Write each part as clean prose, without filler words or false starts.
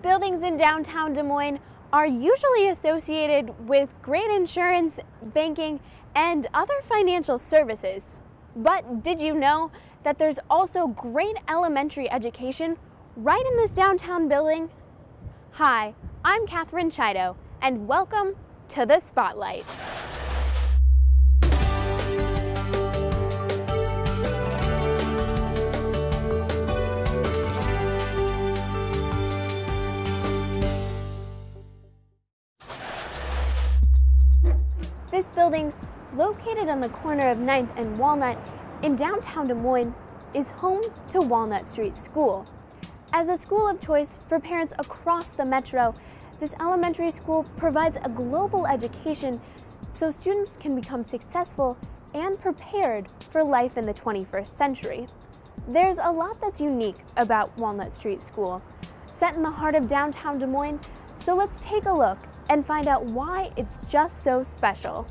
Buildings in downtown Des Moines are usually associated with great insurance, banking, and other financial services. But did you know that there's also great elementary education right in this downtown building? Hi, I'm Catherine Chido, and welcome to the Spotlight. This building, located on the corner of 9th and Walnut in downtown Des Moines, is home to Walnut Street School. As a school of choice for parents across the metro, this elementary school provides a global education so students can become successful and prepared for life in the 21st century. There's a lot that's unique about Walnut Street School, set in the heart of downtown Des Moines, so let's take a look and find out why it's just so special.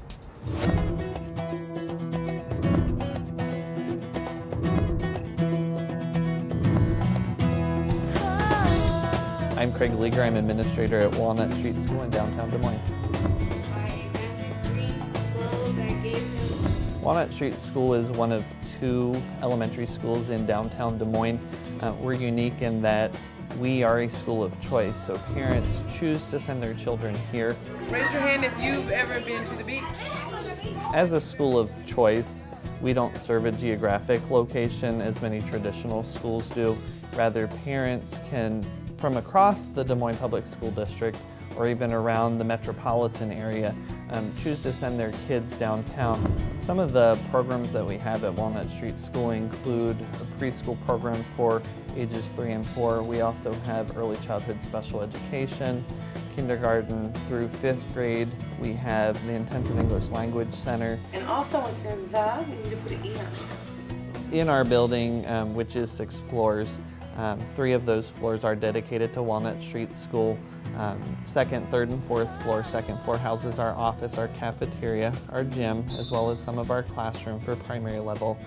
I'm Craig Leager. I'm administrator at Walnut Street School in downtown Des Moines. Walnut Street School is one of two elementary schools in downtown Des Moines. We're unique in that we are a school of choice, so parents choose to send their children here. Raise your hand if you've ever been to the beach. As a school of choice, we don't serve a geographic location as many traditional schools do. Rather, parents can, from across the Des Moines Public School District or even around the metropolitan area, choose to send their kids downtown. Some of the programs that we have at Walnut Street School include a preschool program for ages 3 and 4. We also have early childhood special education, kindergarten through 5th grade. We have the Intensive English Language Center. And also with your the, we need to put an E on it. In our building, which is 6 floors, 3 of those floors are dedicated to Walnut Street School. Second, third, and fourth floor. Second floor houses our office, our cafeteria, our gym, as well as some of our classroom for primary level.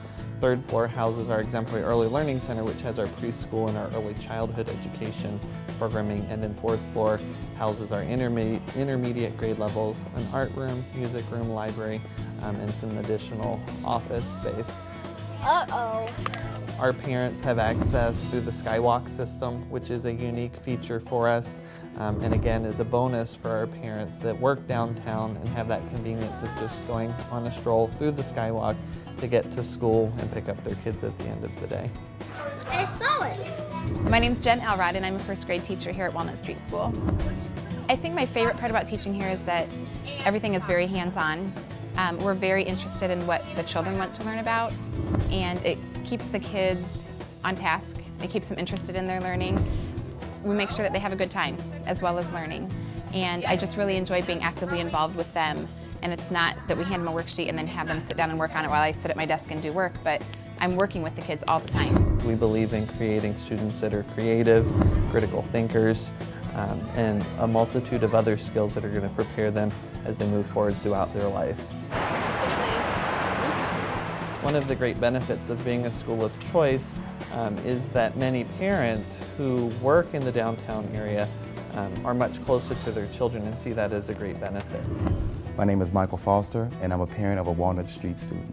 Third floor houses our Exemplary Early Learning Center, which has our preschool and our early childhood education programming. And then fourth floor houses our intermediate grade levels, an art room, music room, library, and some additional office space. Uh-oh. Our parents have access through the Skywalk system, which is a unique feature for us, and again is a bonus for our parents that work downtown and have that convenience of just going on a stroll through the Skywalk to get to school and pick up their kids at the end of the day. I saw it. My name's Jen Elrod, and I'm a first grade teacher here at Walnut Street School. I think my favorite part about teaching here is that everything is very hands-on. We're very interested in what the children want to learn about, and it keeps the kids on task. It keeps them interested in their learning. We make sure that they have a good time as well as learning, and I just really enjoy being actively involved with them. And it's not that we hand them a worksheet and then have them sit down and work on it while I sit at my desk and do work, but I'm working with the kids all the time. We believe in creating students that are creative, critical thinkers, and a multitude of other skills that are going to prepare them as they move forward throughout their life. One of the great benefits of being a school of choice is that many parents who work in the downtown area are much closer to their children and see that as a great benefit. My name is Michael Foster, and I'm a parent of a Walnut Street student.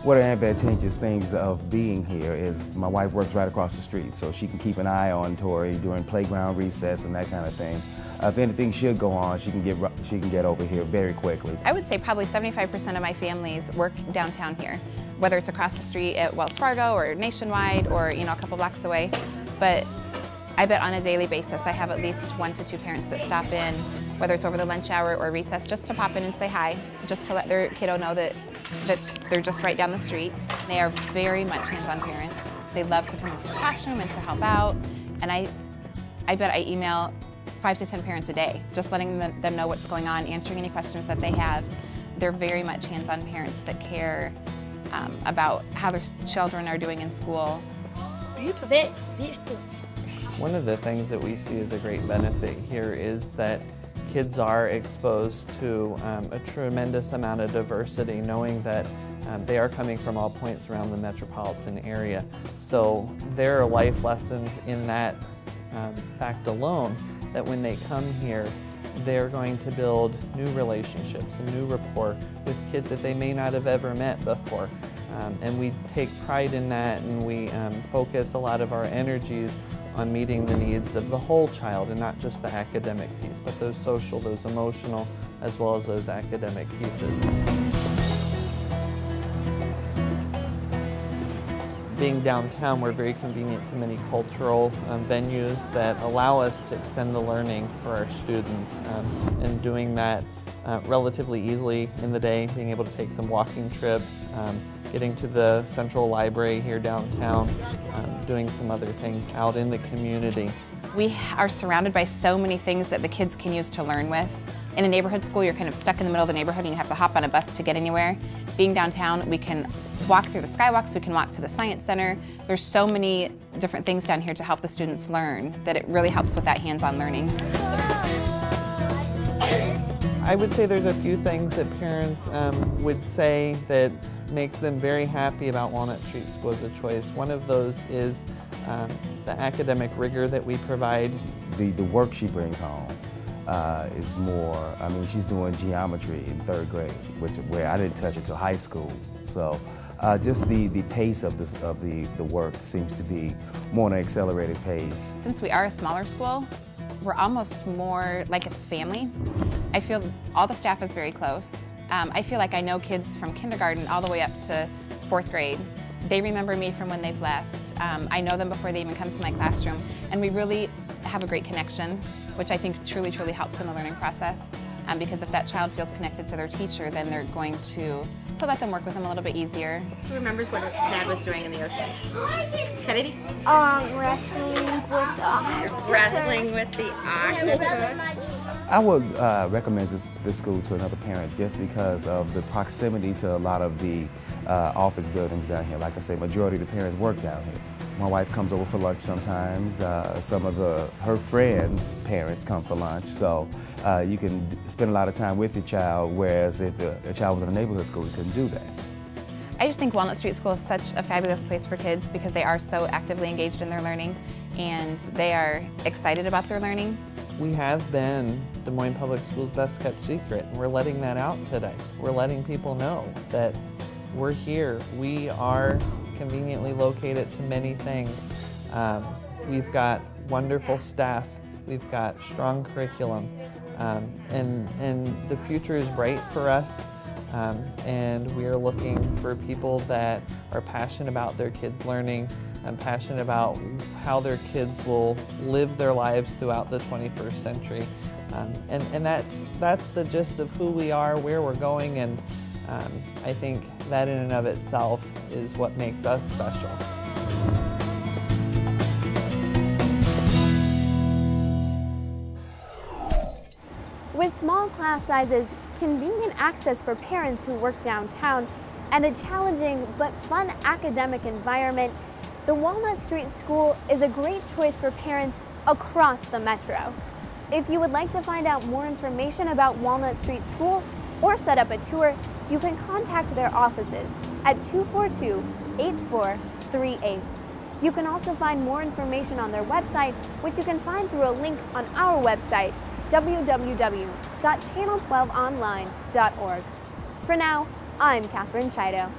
What are advantageous things of being here is my wife works right across the street, so she can keep an eye on Tori during playground recess and that kind of thing. If anything should go on, she can get over here very quickly. I would say probably 75% of my families work downtown here, whether it's across the street at Wells Fargo or Nationwide or a couple blocks away. But I bet on a daily basis I have at least 1 to 2 parents that stop in, whether it's over the lunch hour or recess, just to pop in and say hi, just to let their kiddo know that they're just right down the street. They are very much hands-on parents. They love to come into the classroom and to help out, and I bet I email 5 to 10 parents a day, just letting them know what's going on, answering any questions that they have. They're very much hands-on parents that care about how their children are doing in school. Beautiful. One of the things that we see as a great benefit here is that kids are exposed to a tremendous amount of diversity, knowing that they are coming from all points around the metropolitan area. So there are life lessons in that fact alone, that when they come here, they're going to build new relationships and new rapport with kids that they may not have ever met before. And we take pride in that, and we focus a lot of our energies on meeting the needs of the whole child, and not just the academic piece, but those social, those emotional, as well as those academic pieces. Being downtown, we're very convenient to many cultural venues that allow us to extend the learning for our students, and doing that relatively easily in the day, being able to take some walking trips, getting to the central library here downtown, doing some other things out in the community. We are surrounded by so many things that the kids can use to learn with. In a neighborhood school, you're kind of stuck in the middle of the neighborhood and you have to hop on a bus to get anywhere. Being downtown, we can walk through the skywalks, we can walk to the science center. There's so many different things down here to help the students learn that it really helps with that hands-on learning. I would say there's a few things that parents would say that makes them very happy about Walnut Street School as a choice. One of those is the academic rigor that we provide. The work she brings home is more, I mean, she's doing geometry in 3rd grade, where I didn't touch it till high school. So just the pace of the work seems to be more on an accelerated pace. Since we are a smaller school, we're almost more like a family. I feel all the staff is very close. I feel like I know kids from kindergarten all the way up to 4th grade. They remember me from when they've left. I know them before they even come to my classroom, and we really have a great connection, which I think truly, truly helps in the learning process. Because if that child feels connected to their teacher, then they're going to let them work with them a little bit easier. Who remembers what Dad was doing in the ocean? Kennedy? Wrestling with the octopus. I would recommend this school to another parent just because of the proximity to a lot of the office buildings down here. Like I say, majority of the parents work down here. My wife comes over for lunch sometimes. Some of her friends' parents come for lunch. So you can spend a lot of time with your child, whereas if a child was in a neighborhood school, you couldn't do that. I just think Walnut Street School is such a fabulous place for kids because they are so actively engaged in their learning and they are excited about their learning. We have been Des Moines Public Schools' best kept secret, and we're letting that out today. We're letting people know that we're here. We are conveniently located to many things. We've got wonderful staff. We've got strong curriculum. And the future is bright for us. And we are looking for people that are passionate about their kids' learning and passionate about how their kids will live their lives throughout the 21st century. And that's the gist of who we are, where we're going, and I think that in and of itself is what makes us special. With small class sizes, convenient access for parents who work downtown, and a challenging but fun academic environment, the Walnut Street School is a great choice for parents across the metro. If you would like to find out more information about Walnut Street School or set up a tour, you can contact their offices at 242-8438. You can also find more information on their website, which you can find through a link on our website, www.channel12online.org. For now, I'm Catherine Chido.